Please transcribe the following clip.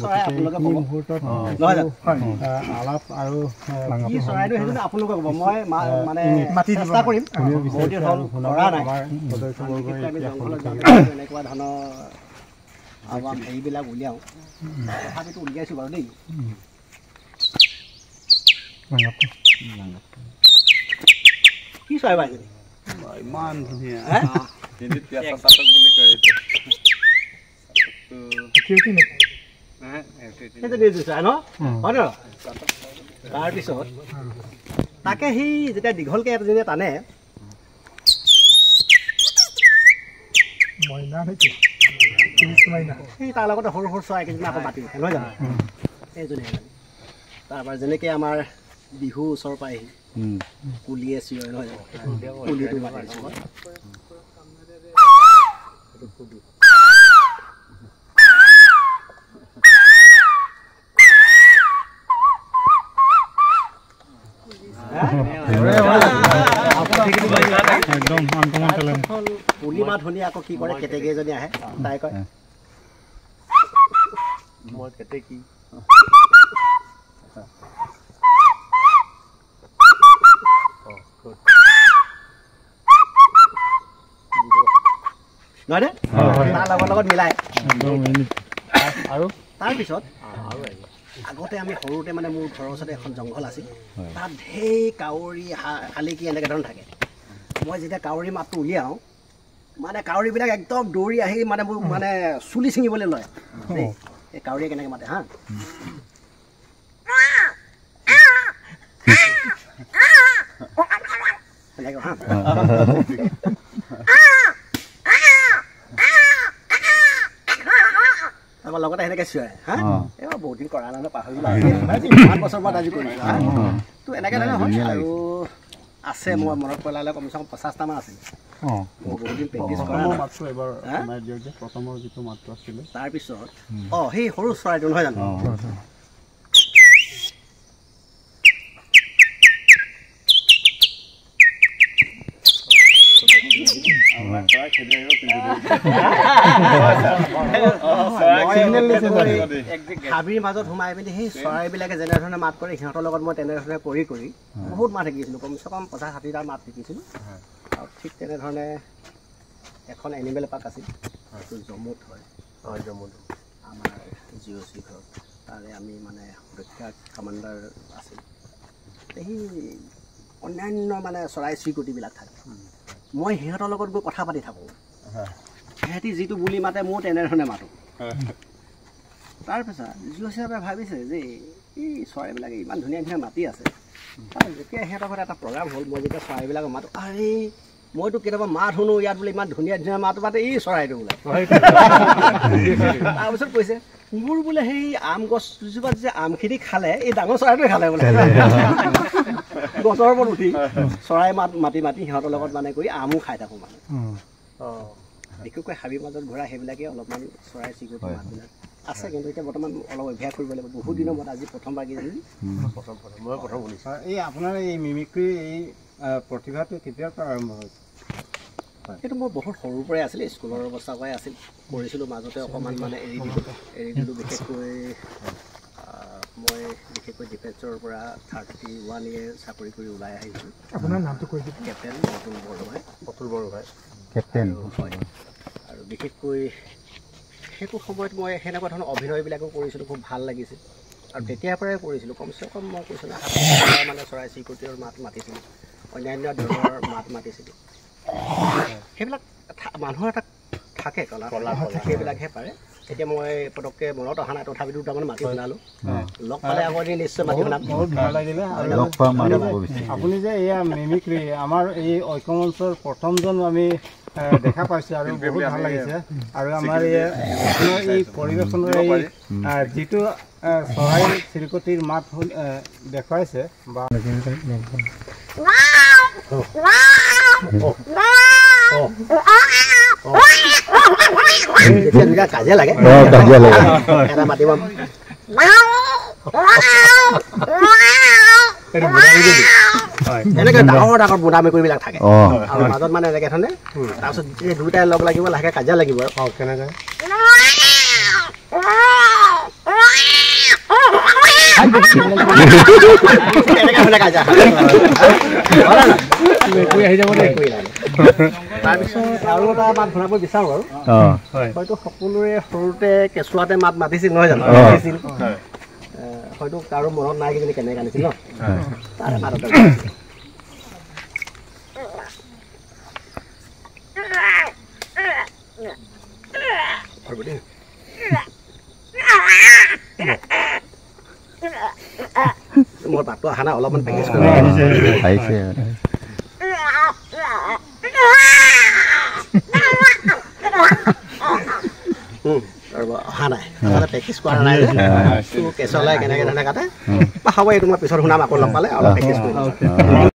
চৰাই আপোনালোকে ক'ব মুহূৰ্তত আলাপ আৰু কি চৰাইটো সেইটো আপোনালোকে ক'ব মই মানে চেষ্টা কৰিম কৰা নাই এনেকুৱা ধৰণৰ আমাৰ হেৰিবিলাক উলিয়াওঁ তথাপিতো উলিয়াইছোঁ বাৰু দেই কি চৰাই বাইদেউ ইমান ধুনীয়া তাৰপিছত তাকে সি যেতিয়া দীঘলকৈ এজনীয়ে টানে সেই তাৰ লগতে সৰু সৰু চৰাই কেইজনী আকৌ মাতি উঠে নহয় জানো এইজনী তাৰপৰা যেনেকৈ আমাৰ বিহু ওচৰ পায়হি কুলিয়ে চিঞৰে নহয় জানো কুলিটো মাতিছোঁ কুলি মাত শুনি আকৌ কি কৰে কেতেকীজনী আহে তাই কয় মই কেতেকী নহয় তাৰ লগত মিলাই আৰু তাৰপিছত আগতে আমি সৰুতে মানে মোৰ ঘৰৰ ওচৰতে এখন জংঘল আছিল তাত ঢেৰ কাউৰী শালিকি এনেকৈ ধৰণৰ থাকে মই যেতিয়া কাউৰী মাতটো উলিয়াওঁ মানে কাউৰীবিলাক একদম দৌৰি আহি মানে মোৰ মানে চুলি ছিঙিবলৈ লয় দেই এই কাউৰীয়ে কেনেকৈ মাতে হা আমাৰ লগতে সেনেকৈ চিঞৰে হা এইবাৰ বহুত দিন কৰা নাই পাহৰিলোঁ ইমান বছৰ পৰা আজি কৰিছোঁ হা তো এনেকৈ ধৰণৰ হয় আৰু আছে মই মনত পেলালে কমচে কম 50টামান আছিল বহুত দিন প্ৰেক্টিছ কৰা তাৰপিছত সেই সৰু চৰাইটো নহয় জানো হাবিৰ মাজত সোমাই পিনি সেই চৰাইবিলাকে যেনেধৰণে মাত কৰে সিহঁতৰ লগত মই তেনেধৰণে কৰি কৰি বহুত মাত শিকিছিলোঁ কমচে কম 50-60টা মাত শিকিছিলোঁ আৰু ঠিক তেনেধৰণে এখন এনিমেল পাৰ্ক আছিল সেইটো জম্মুত হয় জম্মুত আমাৰ GOC ঘৰত তাৰে আমি মানে সুৰক্ষা কামাণ্ডাৰ আছিল সেই অন্যান্য মানে চৰাই চিৰিকটিবিলাক থাকে মই সিহঁতৰ লগত গৈ কথা পাতি থাকোঁ সিহঁতি যিটো বুলি মাতে মোৰ তেনেধৰণে মাতোঁ তাৰপিছত GOC ভাবিছে যে এই চৰাইবিলাকে ইমান ধুনীয়া ধুনীয়া মাতি আছে যেতিয়া সিহঁতৰ ঘৰত এটা প্ৰগ্ৰাম হ'ল মই যেতিয়া চৰাইবিলাক মাতোঁ আৰে মইতো কেতিয়াবা মাত শুনো ইয়াত বোলে ইমান ধুনীয়া ধুনীয়া মাত মাতে এই চৰাইটো বোলে তাৰপিছত কৈছে মোৰ বোলে সেই আম গছজোপাত যে আমখিনি খালে এই ডাঙৰ চৰাইটোৱে খালে বোলে গছৰ ওপৰত উঠি চৰাই মাতি মাতি সিহঁতৰ লগত মানে কৰি আমো খাই থাকোঁ মানে বিশেষকৈ হাবিৰ মাজত ঘূৰা সেইবিলাকে অলপমান চৰাই চিৰিকটি মাতবিলাক আছে কিন্তু এতিয়া বৰ্তমান অলপ অভ্যাস কৰিব লাগিব বহুত দিনৰ মূৰত আজি প্ৰথমবাৰ কি জানি মই প্ৰথম শুনিছোঁ এই আপোনাৰ এই মিমিক্ৰি এই প্ৰতিভাটো কেতিয়াৰ পৰা আৰম্ভ হৈছে সেইটো মই বহুত সৰুৰ পৰাই আছিল স্কুলৰ অৱস্থাৰ পৰাই আছিল কৰিছিলোঁ মাজতে অকণমান মানে এৰি দিলোঁ বিশেষকৈ মই বিশেষকৈ ডিফেন্সৰ পৰা 31 ইয়েৰ চাকৰি কৰি ওলাই আহিছোঁ আপোনাৰ নামটো কৈ দিয়ক কেপ্টেইন অতুল বৰগোহাঁই কেপ্টেইন হয় আৰু বিশেষকৈ সেইটো সময়ত মই সেনেকুৱা ধৰণৰ অভিনয়বিলাকো কৰিছিলোঁ খুব ভাল লাগিছিল আৰু তেতিয়াৰ পৰাই কৰিছিলোঁ কমচে কম মই কৈছোঁ না মানে চৰাই চিৰিকটিৰ মাত মাতিছিলোঁ অন্যান্য ধৰণৰ মাত মাতিছিলোঁ সেইবিলাক মানুহৰ এটা থাকে কলা সেইবিলাকহে পাৰে এতিয়া মই পটককৈ মনত অহা নাই তথাপিতো দুটামান মাতি শুনালোঁ লগ পালে আকৌ নিশ্চয় মাতি শুনাম বহুত ভাল লাগিলে আপুনি যে এয়া মিমিক্ৰি আমাৰ এই ঐক্যমঞ্চৰ প্ৰথমজন আমি দেখা পাইছোঁ আৰু বহুত ভাল লাগিছে আৰু আমাৰ এই পৰিৱেশনৰ এই যিটো চৰাই চিৰিকটিৰ মাত দেখুৱাইছে বা কাজিয়া লাগে এটা মাতিব এনেকৈ ডাঙৰ ডাঙৰ বুঢ়া মেকুৰীবিলাক থাকে আৰু মাজত মানে এনেকৈ ধৰণে তাৰপিছত এই দুয়োটাই লগ লাগিব লাহেকৈ কাজিয়া লাগিব আৰু কেনেকৈ কেনেকৈ হ'লে কাজিয়া তাৰপিছত আৰু এটা মাত শুনাব বিচাৰোঁ আৰু হয়তো সকলোৰে সৰুতে কেঁচুৱাতে মাত মাতিছিল নহয় জানো মাতিছিল হয়তো কাৰো মনত নাই কিজানি কেনেকৈ আনিছিল ন তাৰে মাততে মোৰ পাতটো অহা নাই অলপমান পেকেজ কৰি আহিছে অহা নাই প্ৰেক্টিচ কৰা নাই কেঁচুৱালৈ কেনেকৈ ধৰণে কাটে হ'ব এইটো মই পিছত শুনাম আকৌ লগ পালে অলপ প্ৰেক্টিচ কৰিম